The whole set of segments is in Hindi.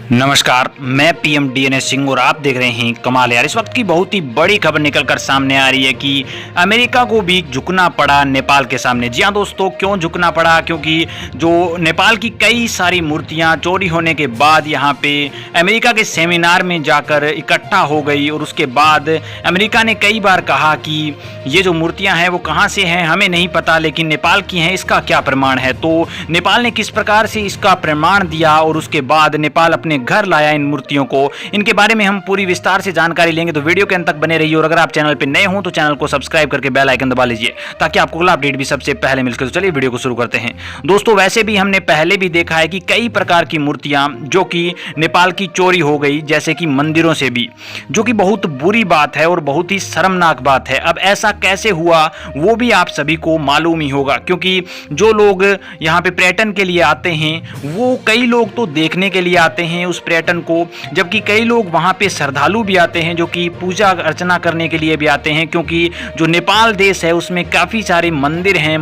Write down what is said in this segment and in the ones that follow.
नमस्कार, मैं पीएम डीएनएस सिंह और आप देख रहे हैं कमाल यार। इस वक्त की बहुत ही बड़ी खबर निकलकर सामने आ रही है कि अमेरिका को भी झुकना पड़ा नेपाल के सामने। जी हाँ दोस्तों, क्यों झुकना पड़ा? क्योंकि जो नेपाल की कई सारी मूर्तियां चोरी होने के बाद यहाँ पे अमेरिका के सेमिनार में जाकर इकट्ठा हो गई और उसके बाद अमेरिका ने कई बार कहा कि ये जो मूर्तियाँ हैं वो कहाँ से हैं हमें नहीं पता, लेकिन नेपाल की हैं, इसका क्या प्रमाण है। तो नेपाल ने किस प्रकार से इसका प्रमाण दिया और उसके बाद नेपाल अपने घर लाया इन मूर्तियों को, इनके बारे में हम पूरी विस्तार से जानकारी लेंगे। तो वीडियो के अंत तक बने रहिए और अगर आप चैनल पे नए हो तो चैनल को सब्सक्राइब करके बेल आइकन दबा लीजिए ताकि आपको अगला अपडेट भी सबसे पहले मिल सके। तो चलिए वीडियो को शुरू करते हैं। दोस्तों, वैसे भी हमने पहले भी देखा है कि कई प्रकार की मूर्तियां जो कि नेपाल की चोरी हो गई, जैसे कि मंदिरों से भी, जो कि बहुत बुरी बात है और बहुत ही शर्मनाक बात है। अब ऐसा कैसे हुआ वो भी आप सभी को मालूम ही होगा, क्योंकि जो लोग यहाँ पे पर्यटन के लिए आते हैं वो कई लोग तो देखने के लिए आते हैं उस पर्यटन को, जबकि कई लोग वहाँ पे श्रद्धालु भी आते हैं जो कि पूजा अर्चना करने के लिए भी आते हैं, क्योंकि जो नेपाल देश है उसमें काफ़ी सारे मंदिर हैं।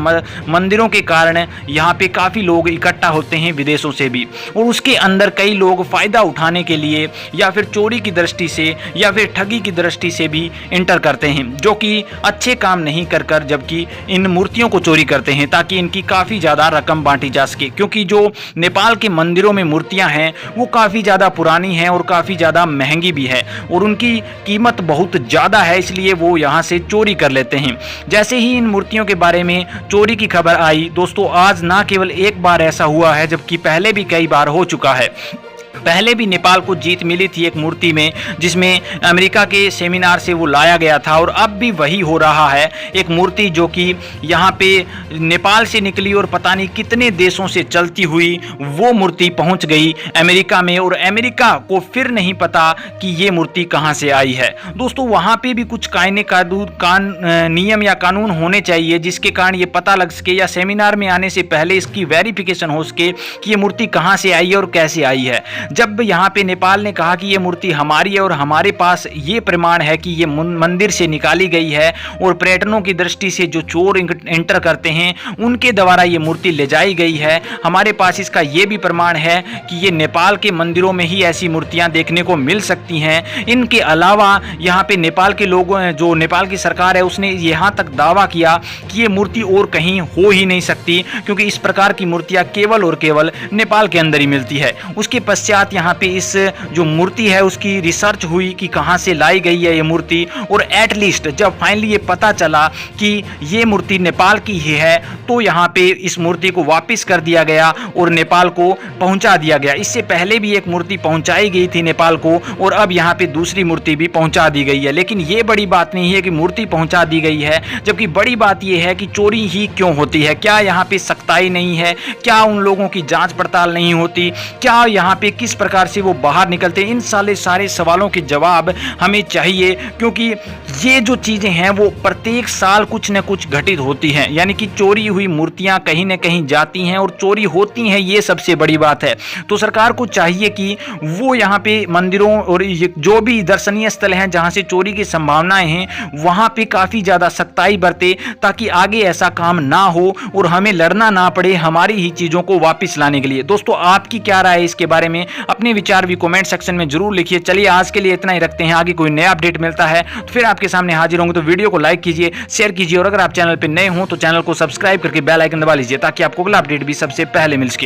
मंदिरों के कारण यहाँ पे काफ़ी लोग इकट्ठा होते हैं विदेशों से भी, और उसके अंदर कई लोग फ़ायदा उठाने के लिए या फिर चोरी की दृष्टि से या फिर ठगी की दृष्टि से भी इंटर करते हैं, जो कि अच्छे काम नहीं कर जबकि इन मूर्तियों को चोरी करते हैं ताकि इनकी काफ़ी ज़्यादा रकम बांटी जा सके। क्योंकि जो नेपाल के मंदिरों में मूर्तियाँ हैं वो काफ़ी ज़्यादा पुरानी है और काफ़ी ज़्यादा महंगी भी है और उनकी कीमत बहुत ज़्यादा है, इसलिए वो यहाँ से चोरी कर लेते हैं। जैसे ही इन मूर्तियों के बारे में चोरी की खबर आई दोस्तों, आज ना केवल एक बार ऐसा हुआ है जबकि पहले भी कई बार हो चुका है। पहले भी नेपाल को जीत मिली थी एक मूर्ति में, जिसमें अमेरिका के सेमिनार से वो लाया गया था, और अब भी वही हो रहा है। एक मूर्ति जो कि यहाँ पे नेपाल से निकली और पता नहीं कितने देशों से चलती हुई वो मूर्ति पहुँच गई अमेरिका में, और अमेरिका को फिर नहीं पता कि ये मूर्ति कहाँ से आई है। दोस्तों, वहाँ पे भी कुछ नियम या कानून होने चाहिए जिसके कारण ये पता लग सके, या सेमिनार में आने से पहले इसकी वेरिफिकेशन हो सके कि ये मूर्ति कहाँ से आई है और कैसे आई है। जब यहाँ पे नेपाल ने कहा कि ये मूर्ति हमारी है और हमारे पास ये प्रमाण है कि ये मंदिर से निकाली गई है और पर्यटनों की दृष्टि से जो चोर एंटर करते हैं उनके द्वारा ये मूर्ति ले जाई गई है, हमारे पास इसका ये भी प्रमाण है कि ये नेपाल के मंदिरों में ही ऐसी मूर्तियां देखने को मिल सकती हैं। इनके अलावा यहाँ पे नेपाल के लोगों, जो नेपाल की सरकार है, उसने यहाँ तक दावा किया कि ये मूर्ति और कहीं हो ही नहीं सकती, क्योंकि इस प्रकार की मूर्तियाँ केवल और केवल नेपाल के अंदर ही मिलती है। उसके पश्चात यहाँ पे इस जो मूर्ति है उसकी रिसर्च हुई कि कहाँ से लाई गई है ये मूर्ति, और एटलीस्ट जब फाइनली ये पता चला कि ये मूर्ति नेपाल की ही है तो यहाँ पे इस मूर्ति को वापस कर दिया गया और नेपाल को पहुँचा दिया गया। इससे पहले भी एक मूर्ति पहुँचाई गई थी नेपाल को और अब यहाँ पे दूसरी मूर्ति भी पहुँचा दी गई है। लेकिन ये बड़ी बात नहीं है कि मूर्ति पहुँचा दी गई है, जबकि बड़ी बात ये है कि चोरी ही क्यों होती है। क्या यहाँ पे सख्ताई नहीं है? क्या उन लोगों की जाँच पड़ताल नहीं होती? क्या यहाँ पे किस प्रकार से वो बाहर निकलते हैं? इन सारे सवालों के जवाब हमें चाहिए, क्योंकि ये जो चीज़ें हैं वो प्रत्येक साल कुछ न कुछ घटित होती हैं। यानी कि चोरी हुई मूर्तियां कहीं न कहीं जाती हैं और चोरी होती हैं, ये सबसे बड़ी बात है। तो सरकार को चाहिए कि वो यहाँ पे मंदिरों और जो भी दर्शनीय स्थल हैं जहाँ से चोरी की संभावनाएं हैं वहाँ पे काफ़ी ज़्यादा सख्ताई बरते, ताकि आगे ऐसा काम ना हो और हमें लड़ना ना पड़े हमारी ही चीज़ों को वापस लाने के लिए। दोस्तों, आपकी क्या राय है इसके बारे में? अपने विचार भी कमेंट सेक्शन में जरूर लिखिए। चलिए आज के लिए इतना ही रखते हैं, आगे कोई नया अपडेट मिलता है तो फिर आपके सामने हाजिर होंगे। तो वीडियो को लाइक कीजिए, शेयर कीजिए, और अगर आप चैनल पर नए हो तो चैनल को सब्सक्राइब करके बेल आइकन दबा लीजिए ताकि आपको अगला अपडेट भी सबसे पहले मिल सके।